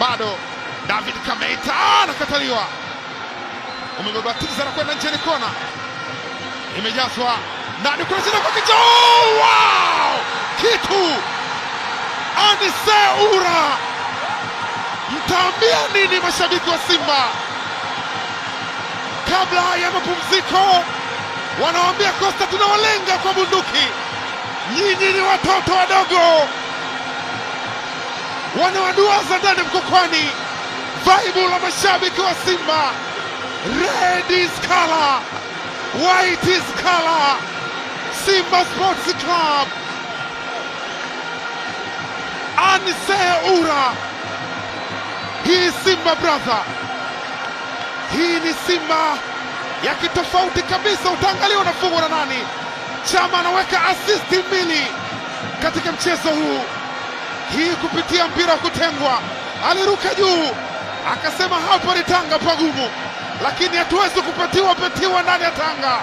bado David Kameita anakataliwa, umebabatiza na kwenda nje, ni kona imejazwa ndani, kuna jina kwa kichwa. Wow! Kitu Anise Ura, mtaambia nini mashabiki wa Simba kabla ya mapumziko? Wanawaambia Costa, tunawalenga kwa bunduki, nyinyi ni watoto wadogo. Wanawaduaza ndani mkokwani, vibe la mashabiki wa Simba. Red is color, white is color. Simba Sports Club, Anise Ura, hii Simba brother, hii ni Simba ya kitofauti kabisa. Utaangalia unafungwa na nani. Chama anaweka asisti 2 katika mchezo huu, hii kupitia mpira wa kutengwa. Aliruka juu akasema hapa ni Tanga pagumu, lakini hatuwezi kupatiwa ndani ya Tanga.